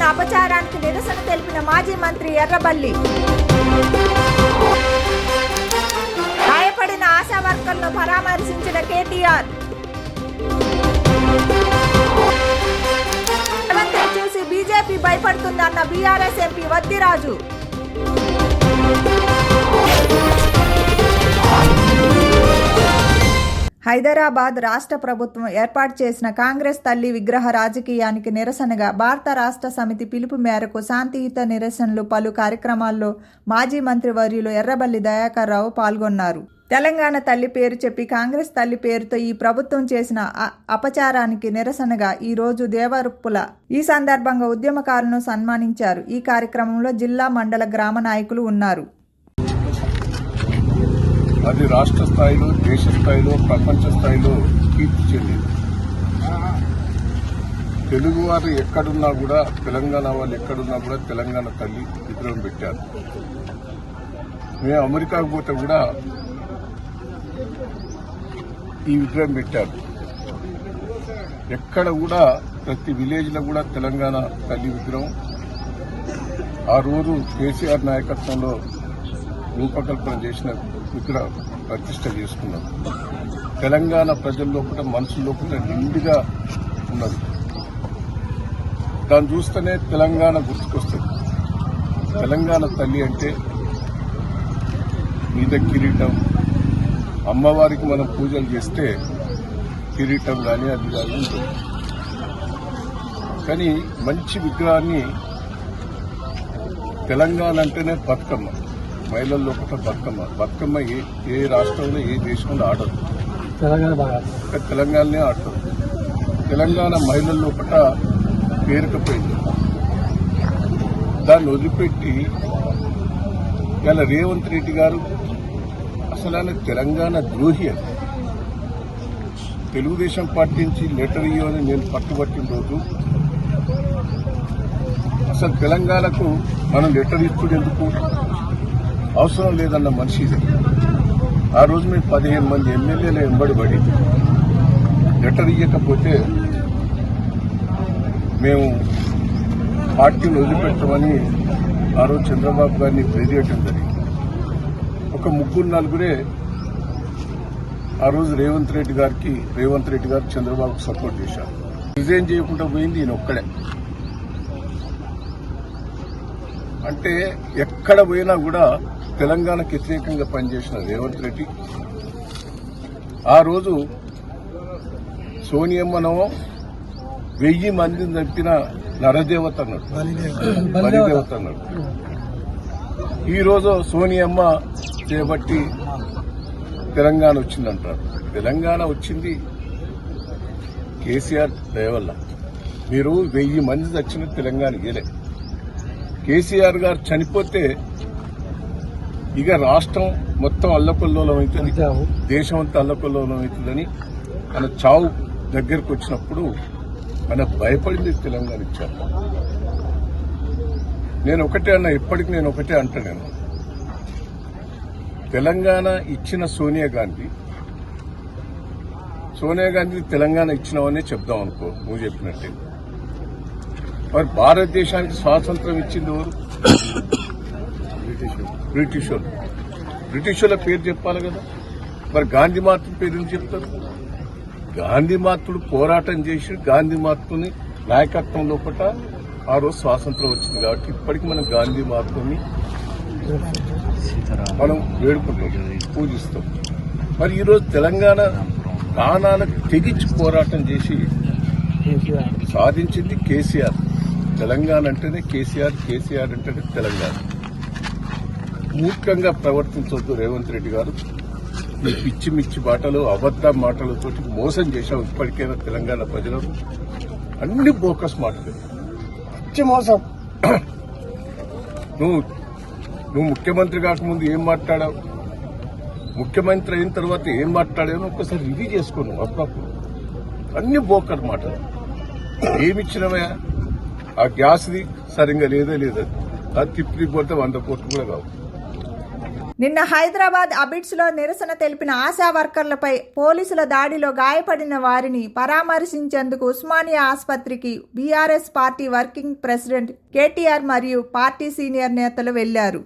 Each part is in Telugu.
చేసిన అపచారానికి నిరసన తెలిపిన మాజీ మంత్రి ఎర్రబెల్లి. గాయపడిన ఆశా వర్కర్లను పరామర్శించిన కేటీఆర్. రేవంత్ను చూసి బీజేపీ భయపడుతుందన్న బీఆర్ఎస్ ఎంపీ వద్దిరాజు. హైదరాబాద్ రాష్ట్ర ప్రభుత్వం ఏర్పాటు చేసిన కాంగ్రెస్ తల్లి విగ్రహ రాజకీయానికి నిరసనగా భారత రాష్ట్ర సమితి పిలుపు మేరకు శాంతియుత నిరసనలు పలు కార్యక్రమాల్లో మాజీ మంత్రివర్యులు ఎర్రబెల్లి దయాకర్ రావు పాల్గొన్నారు. తెలంగాణ తల్లి పేరు చెప్పి కాంగ్రెస్ తల్లి పేరుతో ఈ ప్రభుత్వం చేసిన అపచారానికి నిరసనగా ఈ రోజు దేవరుప్పుల. ఈ సందర్భంగా ఉద్యమకారులను సన్మానించారు. ఈ కార్యక్రమంలో జిల్లా, మండల, గ్రామ నాయకులు ఉన్నారు. అది రాష్ట్ర స్థాయిలో, దేశ స్థాయిలో, ప్రపంచ స్థాయిలో కీర్తి చెందింది. తెలుగువారు ఎక్కడున్నా కూడా, తెలంగాణ వాళ్ళు ఎక్కడున్నా కూడా తెలంగాణ తల్లి విగ్రహం పెట్టారు. మేము అమెరికాకు పోతే కూడా ఈ విగ్రహం పెట్టారు. ఎక్కడ కూడా ప్రతి విలేజ్ లో కూడా తెలంగాణ తల్లి విగ్రహం ఆ రోజు కేసీఆర్ నాయకత్వంలో రూపకల్పన చేసిన విగ్రహం ప్రతిష్ట చేసుకున్నారు. తెలంగాణ ప్రజల్లో కూడా మనసులో కూడా నిండుగా ఉన్నది. దాన్ని చూస్తేనే తెలంగాణ గుర్తుకొస్తుంది. తెలంగాణ తల్లి అంటే మీద కిరీటం, అమ్మవారికి మనం పూజలు చేస్తే కిరీటం కానీ అది కానీ ఉంటుంది. కానీ మంచి విగ్రహాన్ని తెలంగాణ అంటేనే బతుకమ్మ, మహిళల్లో ఒకట బతుకమ్మ ఏ రాష్ట్రంలో, ఏ దేశంలో ఆడదు, తెలంగాణనే ఆడతారు. తెలంగాణ మహిళల్లో ఒకట పేరుకపోయింది. దాన్ని వదిలిపెట్టి ఇలా రేవంత్ రెడ్డి గారు అసలు ఆయన తెలంగాణ ద్రోహి అని తెలుగుదేశం పార్టీ నుంచి లెటర్ ఇవ్వని నేను పట్టుబట్టిన రోజు అసలు తెలంగాణకు మనం లెటర్ ఇస్తుంది ఎందుకు, అవసరం లేదన్న మనిషి. ఆ రోజు మేము 15 మంది ఎమ్మెల్యేలు వెంబడిపడి లెటర్ ఇవ్వకపోతే మేము పార్టీని వదిలిపెట్టమని ఆ రోజు చంద్రబాబు గారిని ప్రేరేయటం జరిగింది. ఒక 3-4 ఆ రోజు రేవంత్ రెడ్డి గారు చంద్రబాబుకు సపోర్ట్ చేశారు. రిజైన్ చేయకుండా పోయింది ఈయన ఒక్కడే. అంటే ఎక్కడ పోయినా కూడా తెలంగాణకు వ్యతిరేకంగా పనిచేసిన రేవంత్ రెడ్డి ఆ రోజు సోనియమ్మనో 1000 మందిని చంపిన నరదేవత అన్నాడు, బలిదేవత అన్నాడు. ఈ రోజు సోనియమ్మ చేపట్టి తెలంగాణ వచ్చిందంటారు. తెలంగాణ వచ్చింది కేసీఆర్ దయ వల్ల. మీరు 1000 మంది చచ్చిన తెలంగాణ ఇయలే. కేసీఆర్ గారు చనిపోతే ఇక రాష్ట్రం మొత్తం అల్లకల్లోలం అవుతుంది, దేశం అంతా అల్లకల్లోలం అవుతుందని మన చావు దగ్గరకు వచ్చినప్పుడు మన భయపడింది తెలంగాణ ఇచ్చారు. నేను ఒకటే అన్నా, ఇప్పటికి నేను ఒకటే అంటాను. తెలంగాణ ఇచ్చిన సోనియా గాంధీ తెలంగాణ ఇచ్చినావనే చెప్దాం అనుకో, నువ్వు చెప్పినట్టే. మరి భారతదేశానికి స్వాతంత్రం ఇచ్చింది ఎవరు? బ్రిటిషర్ల పేరు చెప్పాలి కదా. మరి గాంధీ మహాత్ముడి పేరు ఎందుకు చెప్తారు? గాంధీ మహాత్ముడు పోరాటం చేసి గాంధీ మహాత్ముని నాయకత్వం లోపల ఆ రోజు స్వాతంత్రం వచ్చింది. కాబట్టి ఇప్పటికీ మనం గాంధీ మహాత్ముని మనం వేడుకుంటాం, పూజిస్తాం. మరి ఈరోజు తెలంగాణ ప్రాణాలకు తెగించి పోరాటం చేసి సాధించింది కేసీఆర్. తెలంగాణ అంటేనే కేసీఆర్ అంటేనే తెలంగాణ. మూర్ఖంగా ప్రవర్తించవద్దు రేవంత్ రెడ్డి గారు. ఈ పిచ్చి మాటలు, అబద్ధ మాటలతో మోసం చేశాం. ఇప్పటికైనా తెలంగాణ ప్రజలకు అన్ని బోకస్ మాటలు, పిచ్చి మోసం. నువ్వు ముఖ్యమంత్రి కాకముందు ఏం మాట్లాడావు, ముఖ్యమంత్రి అయిన తర్వాత ఏం మాట్లాడావు ఒక్కసారి రివ్యూ చేసుకోను. అప్పుడప్పుడు అన్ని బోకర్ మాటలు. ఏమిచ్చినవా? ఆ గ్యాస్ది సరిగ్గా లేదా అది తిప్పిపోతే 100 కోట్లు కూడా కావు. నిన్న హైదరాబాద్ అబిడ్స్ లో నిరసన తెలిపిన ఆశా వర్కర్లపై పోలీసుల దాడిలో గాయపడిన వారిని పరామర్శించేందుకు ఉస్మానియా ఆసుపత్రికి BRS party working president KTR మరియు పార్టీ సీనియర్ నేతలు వెళ్లారు.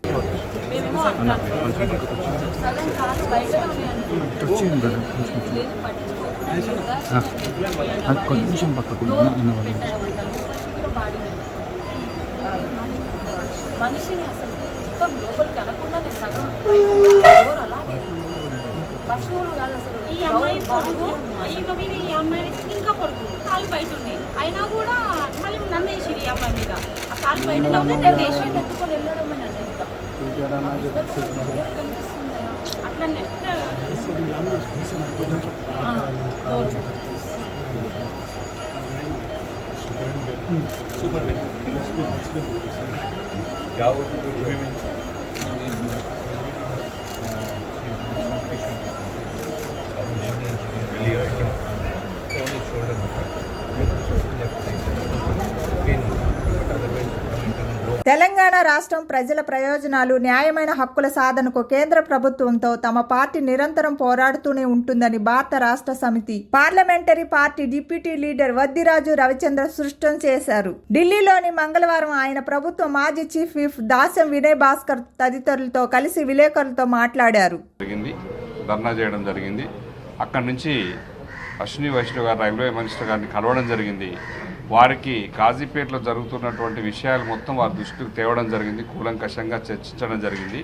మనిషిని అసలు మొత్తం లోపలికి అనకుండానే సగం పశువులు కాదు అసలు. ఈ అమ్మాయి పొడుగు ఈ అమ్మాయి ఇంకా పొడుగు కాలు బయట ఉన్నాయి అయినా కూడా మళ్ళీ నన్ను వేసింది ఈ అమ్మాయి మీద. ఆ కాలు బయట నన్ను వేసి ఎత్తుకొని వెళ్ళడం అట్లనే తెలంగాణ రాష్ట్రం ప్రజల ప్రయోజనాలు, న్యాయమైన హక్కుల సాధనకు కేంద్ర ప్రభుత్వంతో తమ పార్టీ నిరంతరం పోరాడుతూనే ఉంటుందని భారత రాష్ట్ర సమితి parliamentary party deputy leader Vaddiraju Ravichandra స్పష్టం చేశారు. ఢిల్లీలోని మంగళవారం ఆయన ప్రభుత్వ మాజీ చీఫ్ విప్ దాస్యం వినయ్ భాస్కర్ తదితరులతో కలిసి విలేకరులతో మాట్లాడారు. ధర్నా చేయడం జరిగింది. అక్కడి నుంచి అశ్విని వైష్ణవ్ గారు రైల్వే మినిస్టర్ గారిని కలవడం జరిగింది. వారికి కాజీపేటలో జరుగుతున్నటువంటి విషయాలు మొత్తం వారి దృష్టికి తేవడం జరిగింది. కూలంకషంగా చర్చించడం జరిగింది.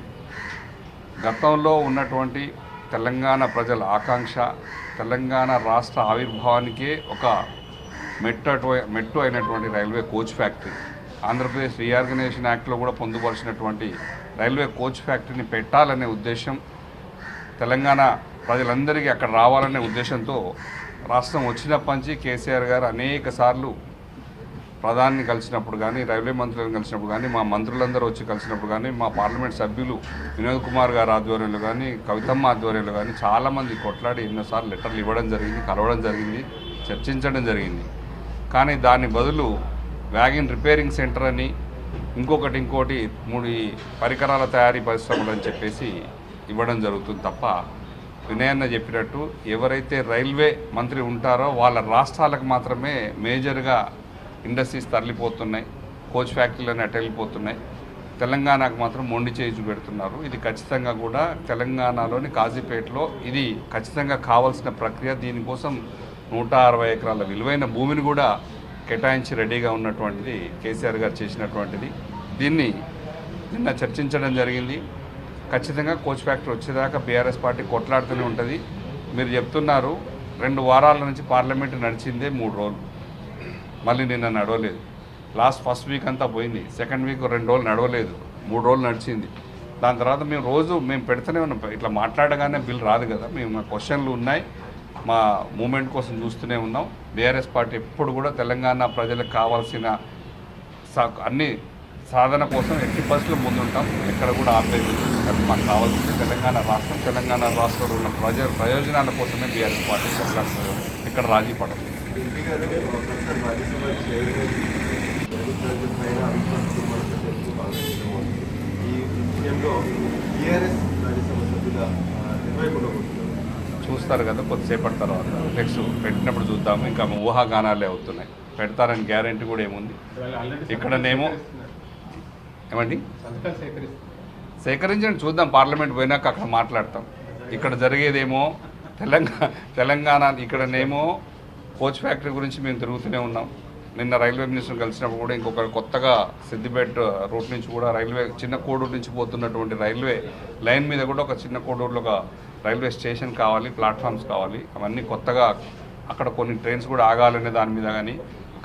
గతంలో ఉన్నటువంటి తెలంగాణ ప్రజల ఆకాంక్ష, తెలంగాణ రాష్ట్ర ఆవిర్భావానికే ఒక మెట్టు అయినటువంటి railway coach factory, Andhra Pradesh reorganisation యాక్ట్లో కూడా పొందుపరిచినటువంటి రైల్వే కోచ్ ఫ్యాక్టరీని పెట్టాలనే ఉద్దేశం, తెలంగాణ ప్రజలందరికీ అక్కడ రావాలనే ఉద్దేశంతో రాష్ట్రం వచ్చినప్పటి నుంచి కేసీఆర్ గారు అనేక సార్లు ప్రధాని కలిసినప్పుడు కానీ, రైల్వే మంత్రులను కలిసినప్పుడు కానీ, మా మంత్రులందరూ వచ్చి కలిసినప్పుడు కానీ, మా పార్లమెంట్ సభ్యులు వినోద్ కుమార్ గారు ఆధ్వర్యంలో కానీ, కవితమ్మ ఆధ్వర్యంలో కానీ చాలామంది కొట్లాడి ఎన్నోసార్లు లెటర్లు ఇవ్వడం జరిగింది, కలవడం జరిగింది, చర్చించడం జరిగింది. కానీ దాని బదులు వ్యాగన్ రిపేరింగ్ సెంటర్ అని ఇంకోటి 3 పరికరాల తయారీ పరిశ్రమలు అని చెప్పేసి ఇవ్వడం జరుగుతుంది తప్ప, వినయన్న చెప్పినట్టు ఎవరైతే రైల్వే మంత్రి ఉంటారో వాళ్ళ రాష్ట్రాలకు మాత్రమే మేజర్గా ఇండస్ట్రీస్ తరలిపోతున్నాయి, కోచ్ ఫ్యాక్టరీలను అటు వెళ్ళిపోతున్నాయి. తెలంగాణకు మాత్రం మొండి చేయి చూపెడుతున్నారు. ఇది ఖచ్చితంగా కూడా తెలంగాణలోని కాజీపేటలో ఇది ఖచ్చితంగా కావాల్సిన ప్రక్రియ. దీనికోసం 160 ఎకరాల విలువైన భూమిని కూడా కేటాయించి రెడీగా ఉన్నటువంటిది కేసీఆర్ గారు చేసినటువంటిది. దీన్ని నిన్న చర్చించడం జరిగింది. ఖచ్చితంగా కోచ్ ఫ్యాక్టరీ వచ్చేదాకా బీఆర్ఎస్ పార్టీ కొట్లాడుతూనే ఉంటుంది. మీరు చెప్తున్నారు 2 వారాల నుంచి పార్లమెంటు నడిచిందే 3 రోజులు, మళ్ళీ నిన్న నడవలేదు. ఫస్ట్ వీక్ అంతా పోయింది, సెకండ్ వీక్ 2 రోజులు నడవలేదు, 3 రోజులు నడిచింది. దాని తర్వాత మేము పెడుతూనే ఉన్నాం. ఇట్లా మాట్లాడగానే బిల్ రాదు కదా, మా క్వశ్చన్లు ఉన్నాయి, మా మూమెంట్ కోసం చూస్తూనే ఉన్నాం. బీఆర్ఎస్ పార్టీ ఎప్పుడు కూడా తెలంగాణ ప్రజలకు కావాల్సిన అన్ని సాధన కోసం ఎట్టి పరిస్థితులు ముందుంటాం, ఎక్కడ కూడా ఆపేది. మాకు కావాల్సింది తెలంగాణ రాష్ట్రం, తెలంగాణ రాష్ట్రంలో ఉన్న ప్రయోజనాల కోసమే బీఆర్ఎస్ పార్టీ కొట్లాడుతుంది, ఇక్కడ రాజీ పడదు. చూస్తారు కదా కొద్దిసేపటి తర్వాత, నెక్స్ట్ పెట్టినప్పుడు చూద్దాము. ఇంకా ఊహాగానాలే అవుతున్నాయి, పెడతారని గ్యారెంటీ కూడా ఏముంది. ఇక్కడనేమో ఏమండి సేకరించండి, చూద్దాం, పార్లమెంట్ పోయినాక అక్కడ మాట్లాడతాం. ఇక్కడ జరిగేదేమో తెలంగాణ ఇక్కడనేమో కోచ్ ఫ్యాక్టరీ గురించి మేము తిరుగుతూనే ఉన్నాం. నిన్న రైల్వే మినిస్టర్ కలిసినప్పుడు కూడా ఇంకొక కొత్తగా సిద్దిపేట రూట్ నుంచి కూడా చిన్న కోడూరు నుంచి పోతున్నటువంటి రైల్వే లైన్ మీద కూడా ఒక చిన్న కోడూరులో ఒక రైల్వే స్టేషన్ కావాలి, ప్లాట్ఫామ్స్ కావాలి. అవన్నీ కొత్తగా అక్కడ కొన్ని ట్రైన్స్ కూడా ఆగాలనే దాని మీద కానీ,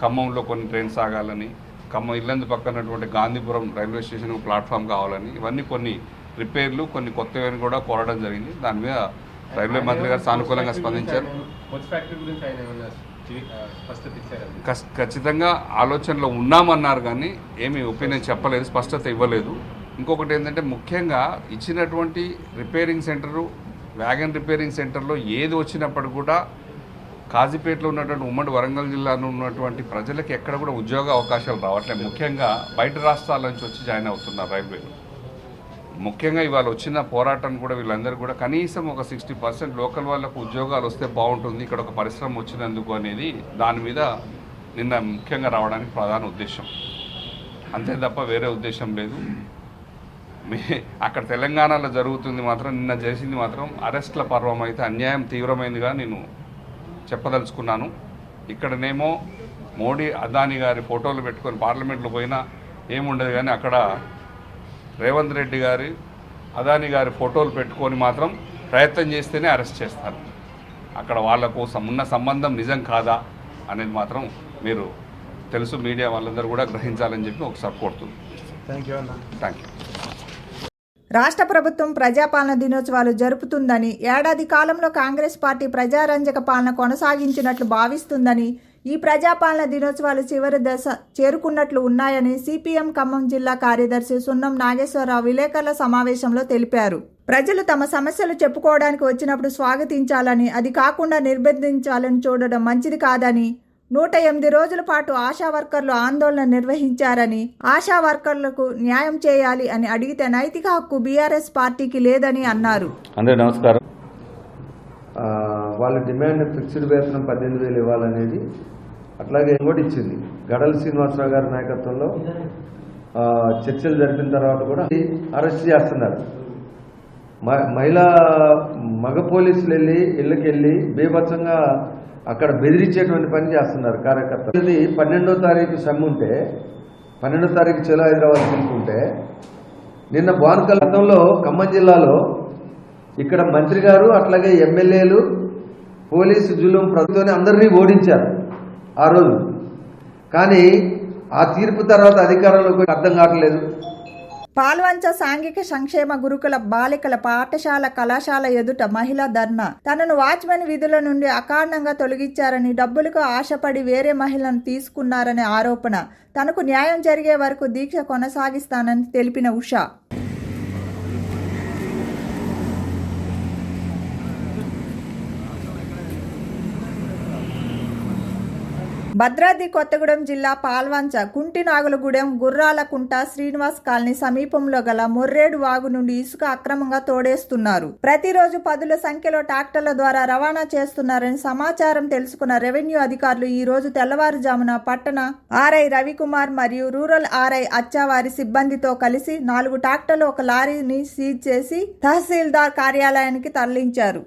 ఖమ్మంలో కొన్ని ట్రైన్స్ ఆగాలని, ఖమ్మం ఇల్లందు పక్కనటువంటి గాంధీపురం రైల్వే స్టేషన్ ప్లాట్ఫామ్ కావాలని, ఇవన్నీ కొన్ని రిపేర్లు, కొన్ని కొత్తవి కూడా కోరడం జరిగింది. దాని మీద రైల్వే మంత్రి గారు సానుకూలంగా స్పందించారు. ఖచ్చితంగా ఆలోచనలో ఉన్నామన్నారు కానీ ఏమీ ఒపీనియన్ చెప్పలేదు, స్పష్టత ఇవ్వలేదు. ఇంకొకటి ఏంటంటే ముఖ్యంగా ఇచ్చినటువంటి రిపేరింగ్ సెంటరు, వ్యాగన్ రిపేరింగ్ సెంటర్లో ఏది వచ్చినప్పుడు కూడా కాజీపేటలో ఉన్నటువంటి ఉమ్మడి వరంగల్ జిల్లాలో ఉన్నటువంటి ప్రజలకు ఎక్కడ కూడా ఉద్యోగ అవకాశాలు రావట్లేదు. ముఖ్యంగా బయట రాష్ట్రాల నుంచి వచ్చి జాయిన్ అవుతున్నారు రైల్వేలో. ముఖ్యంగా ఇవాళ వచ్చిన పోరాటం కూడా వీళ్ళందరూ కూడా కనీసం ఒక 60% లోకల్ వాళ్ళకు ఉద్యోగాలు వస్తే బాగుంటుంది, ఇక్కడ ఒక పరిశ్రమ వచ్చినందుకు అనేది దాని మీద నిన్న ముఖ్యంగా రావడానికి ప్రధాన ఉద్దేశం. అంతే తప్ప వేరే ఉద్దేశం లేదు. అక్కడ తెలంగాణలో జరుగుతుంది మాత్రం, నిన్న చేసింది మాత్రం అరెస్ట్ల పర్వం అయితే అన్యాయం తీవ్రమైనదిగా నేను చెప్పదలుచుకున్నాను. ఇక్కడనేమో మోడీ అదానీ గారి ఫోటోలు పెట్టుకొని పార్లమెంట్లో పోయినా ఏముండదు, కానీ అక్కడ రేవంత్ రెడ్డి గారి అదానీ గారి ఫోటోలు పెట్టుకొని మాత్రం ప్రయత్నం చేస్తేనే అరెస్ట్ చేస్తారు. అక్కడ వాళ్ళ కోసం ఉన్న సంబంధం నిజం కాదా అనేది మాత్రం మీరు తెలుసు, మీడియా వాళ్ళందరూ కూడా గ్రహించాలని చెప్పి ఒకసారి కోరుతుంది. Thank you. రాష్ట్ర ప్రభుత్వం ప్రజాపాలన దినోత్సవాలు జరుపుతుందని, ఏడాది కాలంలో కాంగ్రెస్ పార్టీ ప్రజారంజక పాలన కొనసాగించినట్లు భావిస్తుందని, ఈ ప్రజాపాలన దినోత్సవాలు చివరి దశ చేరుకున్నట్లు ఉన్నాయని సిపిఎం ఖమ్మం జిల్లా కార్యదర్శి సున్నం నాగేశ్వరరావు విలేకరుల సమావేశంలో తెలిపారు. ప్రజలు తమ సమస్యలు చెప్పుకోవడానికి వచ్చినప్పుడు స్వాగతించాలని, అది కాకుండా నిర్బంధించాలని చూడడం మంచిది కాదని, 108 రోజుల పాటు ఆశా వర్కర్లు ఆందోళన నిర్వహించారని, ఆశా వర్కర్లకు న్యాయం చేయాలి అని అడిగితే నైతిక హక్కు బీఆర్ఎస్ పార్టీకి లేదని అన్నారు. అందరూ నమస్కారం. వాళ్ళ డిమాండ్ ఫిక్స్డ్ వేతనం 18,000 ఇవ్వాలనేది అట్లాగే కూడా ఇచ్చింది. గడల శ్రీనివాసరావు గారి నాయకత్వంలో చర్చలు జరిపిన తర్వాత కూడా అరెస్ట్ చేస్తున్నారు. మగ పోలీసులు వెళ్ళి ఇళ్ళకెళ్ళి బీభత్సంగా అక్కడ బెదిరించేటువంటి పని చేస్తున్నారు కార్యకర్తలు. ఇది 12వ తారీఖు సమ్మె ఉంటే, 12వ తారీఖు చెలో హైదరాబాద్ తీసుకుంటే, నిన్న బాన్కల్తంలో ఖమ్మం జిల్లాలో ఇక్కడ మంత్రి గారు అట్లాగే ఎమ్మెల్యేలు పోలీసు జులుం ప్రభుత్వాన్ని అందరినీ ఓడించారు ఆ రోజు. కానీ ఆ తీర్పు తర్వాత అధికారంలోకి అర్థం కావట్లేదు. పాల్వంచ సాంఘిక సంక్షేమ గురుకుల బాలికల పాఠశాల కళాశాల ఎదుట మహిళా ధర్నా. తనను వాచ్మెన్ విధుల నుండి అకారణంగా తొలగించారని, డబ్బులకు ఆశపడి వేరే మహిళను తీసుకున్నారనే ఆరోపణ. తనకు న్యాయం జరిగే వరకు దీక్ష కొనసాగిస్తానని తెలిపిన ఉషా, భద్రాద్రి కొత్తగూడెం జిల్లా పాల్వంచ కుంటినాగులగూడెం గుర్రాలకుంట శ్రీనివాస్ కాలనీ సమీపంలో గల మొర్రేడు వాగు నుండి ఇసుక అక్రమంగా తోడేస్తున్నారు. ప్రతిరోజు 10ల సంఖ్యలో ట్రాక్టర్ల ద్వారా రవాణా చేస్తున్నారని సమాచారం తెలుసుకున్న రెవెన్యూ అధికారులు ఈ రోజు తెల్లవారుజామున పట్టణ ఆర్ఐ రవికుమార్ మరియు రూరల్ ఆర్ఐ అచ్చావారి సిబ్బందితో కలిసి 4 ట్రాక్టర్లు, 1 లారీని సీజ్ చేసి తహసీల్దార్ కార్యాలయానికి తరలించారు.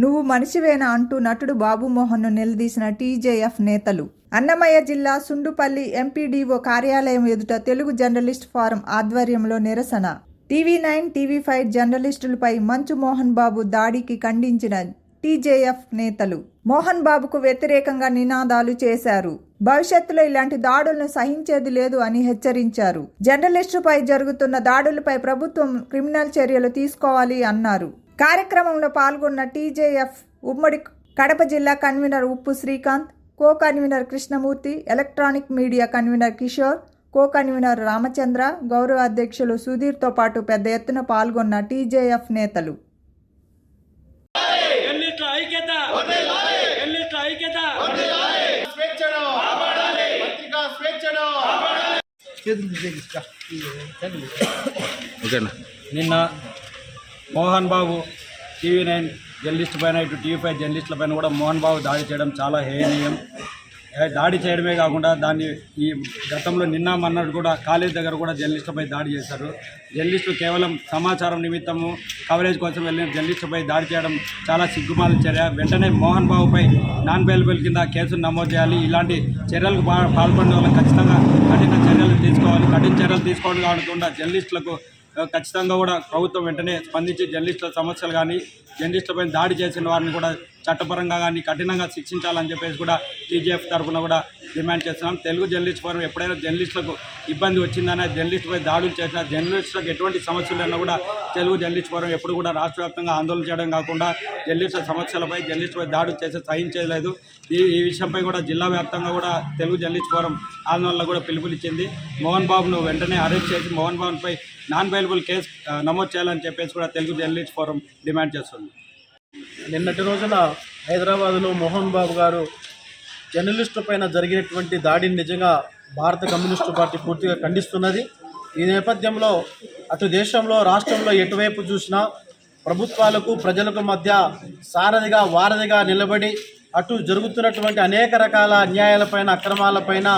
నువ్వు మనిషివేనా అంటూ నటుడు బాబుమోహన్ను నిలదీసిన టీజేఎఫ్ నేతలు. అన్నమయ్య జిల్లా సుండుపల్లి ఎంపీడీఓ కార్యాలయం ఎదుట తెలుగు జర్నలిస్ట్ ఫోరం ఆధ్వర్యంలో నిరసన. TV9, TV5 జర్నలిస్టులపై మంచు మోహన్ బాబు దాడికి ఖండించిన టీజేఎఫ్ నేతలు మోహన్ బాబుకు వ్యతిరేకంగా నినాదాలు చేశారు. భవిష్యత్తులో ఇలాంటి దాడులను సహించేది లేదు అని హెచ్చరించారు. జర్నలిస్టుపై జరుగుతున్న దాడులపై ప్రభుత్వం క్రిమినల్ చర్యలు తీసుకోవాలి అన్నారు. కార్యక్రమంలో పాల్గొన్న టీజేఎఫ్ ఉమ్మడి కడప జిల్లా కన్వీనర్ ఉప్పు Srikanth, co convener Krishnamurthy, electronic media convener Kishore, co convener Ramachandra, గౌరవ అధ్యక్షులు సుధీర్తో పాటు పెద్ద ఎత్తున పాల్గొన్న టీజేఎఫ్ నేతలు. నిన్న మోహన్ బాబు TV9 జర్నలిస్ట్ పైన, ఇటు TV5 జర్నలిస్టుల పైన కూడా మోహన్ బాబు దాడి చేయడం చాలా హేయనీయం. దాడి చేయడమే కాకుండా దాన్ని ఈ గతంలో నిన్న మన్నట్టు కూడా కాలేజ్ దగ్గర కూడా జర్నలిస్టులపై దాడి చేశారు. జర్నలిస్టులు కేవలం సమాచారం నిమిత్తము కవరేజ్ కోసం వెళ్ళిన జర్నలిస్టులపై దాడి చేయడం చాలా సిగ్గుమాలిన చర్య. వెంటనే మోహన్ బాబుపై నాన్ బెయిలబుల్ కింద కేసులు నమోదు చేయాలి. ఇలాంటి చర్యలకు పాల్పడిన వాళ్ళకి ఖచ్చితంగా కఠిన చర్యలు తీసుకోవాలి. కఠిన చర్యలు తీసుకోవడం కాకుండా జర్నలిస్టులకు ఖచ్చితంగా కూడా ప్రభుత్వం వెంటనే స్పందించి జర్నలిస్టుల సమస్యలు కానీ, జర్నలిస్టులపై దాడి చేసిన వారిని కూడా చట్టపరంగా కానీ కఠినంగా శిక్షించాలని చెప్పేసి కూడా టీజేఎఫ్ తరఫున కూడా డిమాండ్ చేస్తున్నాం. తెలుగు జర్నలిస్ట్ ఫోరం ఎప్పుడైనా జర్నలిస్టులకు ఇబ్బంది వచ్చిందనే జర్నలిస్టుపై దాడులు చేసిన జర్నలిస్టులకు ఎటువంటి సమస్యలు ఉన్నా కూడా తెలుగు జర్నలిస్ట్ ఫోరం ఎప్పుడు కూడా రాష్ట్ర వ్యాప్తంగా ఆందోళన చేయడం కాకుండా జర్నలిస్టుల సమస్యలపై జర్నలిస్టుపై దాడులు చేసి సహించలేదు. ఈ విషయంపై కూడా జిల్లా వ్యాప్తంగా కూడా తెలుగు జర్నలిస్ట్ ఫోరం ఆందోళనలో కూడా పిలుపునిచ్చింది. మోహన్ బాబును వెంటనే అరెస్ట్ చేసి మోహన్ బాబుపై నాన్ బెయిలబుల్ కేసు నమోదు చేయాలని చెప్పేసి కూడా తెలుగు జర్నలిస్ట్ ఫోరం డిమాండ్ చేస్తుంది. నిన్నటి రోజున హైదరాబాదులో మోహన్ బాబు గారు జర్నలిస్టు పైన జరిగినటువంటి దాడిని నిజంగా భారత కమ్యూనిస్టు పార్టీ పూర్తిగా ఖండిస్తున్నది. ఈ నేపథ్యంలో అటు దేశంలో రాష్ట్రంలో ఎటువైపు చూసినా ప్రభుత్వాలకు ప్రజలకు మధ్య సారథిగా వారధిగా నిలబడి అటు జరుగుతున్నటువంటి అనేక రకాల అన్యాయాలపైన అక్రమాలపైన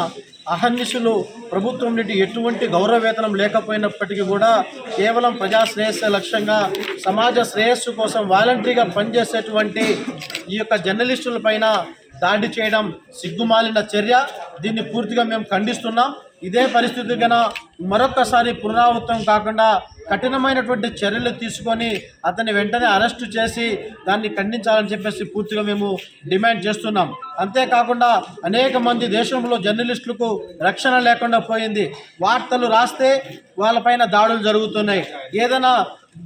అహర్నిశలు ప్రభుత్వం నుండి ఎటువంటి గౌరవవేతనం లేకపోయినప్పటికీ కూడా కేవలం ప్రజా శ్రేయస్సు లక్ష్యంగా సమాజ శ్రేయస్సు కోసం వాలంటరీగా పనిచేసేటువంటి ఈ యొక్క జర్నలిస్టులపైన దాడి చేయడం సిగ్గుమాలిన చర్య. దీన్ని పూర్తిగా మేము ఖండిస్తున్నాం. ఇదే పరిస్థితి కన మరొక్కసారి పునరావృతం కాకుండా కఠినమైనటువంటి చర్యలు తీసుకొని అతన్ని వెంటనే అరెస్టు చేసి దాన్ని ఖండించాలని చెప్పేసి పూర్తిగా మేము డిమాండ్ చేస్తున్నాం. అంతేకాకుండా అనేక మంది దేశంలో జర్నలిస్టులకు రక్షణ లేకుండా పోయింది. వార్తలు రాస్తే వాళ్ళపైన దాడులు జరుగుతున్నాయి, ఏదైనా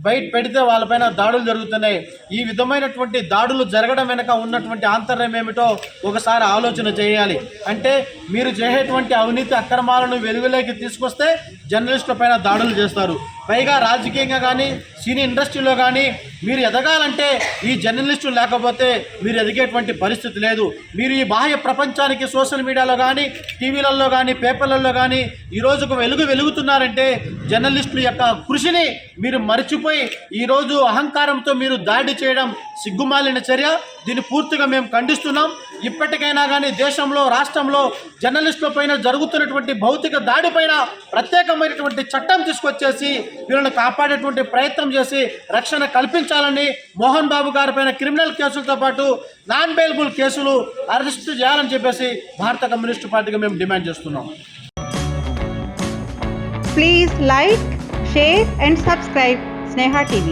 బయట పెడితే వాళ్ళపైన దాడులు జరుగుతున్నాయి. ఈ విధమైనటువంటి దాడులు జరగడం వెనుక ఉన్నటువంటి ఆంతర్యం ఏమిటో ఒకసారి ఆలోచన చేయాలి. అంటే మీరు చేసేటువంటి అవినీతి అక్రమాలను వెలుగులోకి తీసుకొస్తే జర్నలిస్టుల పైన దాడులు చేస్తారు. పైగా రాజకీయంగా కానీ సినీ ఇండస్ట్రీలో కానీ మీరు ఎదగాలంటే ఈ జర్నలిస్టులు లేకపోతే మీరు ఎదిగేటువంటి పరిస్థితి లేదు. మీరు ఈ బాహ్య ప్రపంచానికి సోషల్ మీడియాలో కానీ టీవీలలో కానీ పేపర్లలో కానీ ఈరోజు వెలుగుతున్నారంటే జర్నలిస్టుల యొక్క కృషిని మీరు మర్చిపోయి ఈరోజు అహంకారంతో మీరు దాడి చేయడం సిగ్గుమాలిన చర్య. దీన్ని పూర్తిగా మేము ఖండిస్తున్నాం. ఇప్పటికైనా కానీ దేశంలో రాష్ట్రంలో జర్నలిస్టుల పైన జరుగుతున్నటువంటి భౌతిక దాడిపైన ప్రత్యేకమైనటువంటి చట్టం తీసుకొచ్చేసి వీళ్ళని కాపాడేటువంటి ప్రయత్నం చేసి రక్షణ కల్పించాలని, మోహన్ బాబు గారి పైన క్రిమినల్ కేసులతో పాటు నాన్ బెయిలబుల్ కేసులు అరెస్టు చేయాలని చెప్పేసి భారత కమ్యూనిస్టు పార్టీగా మేము డిమాండ్ చేస్తున్నాం. Please like, share and subscribe Sneha TV.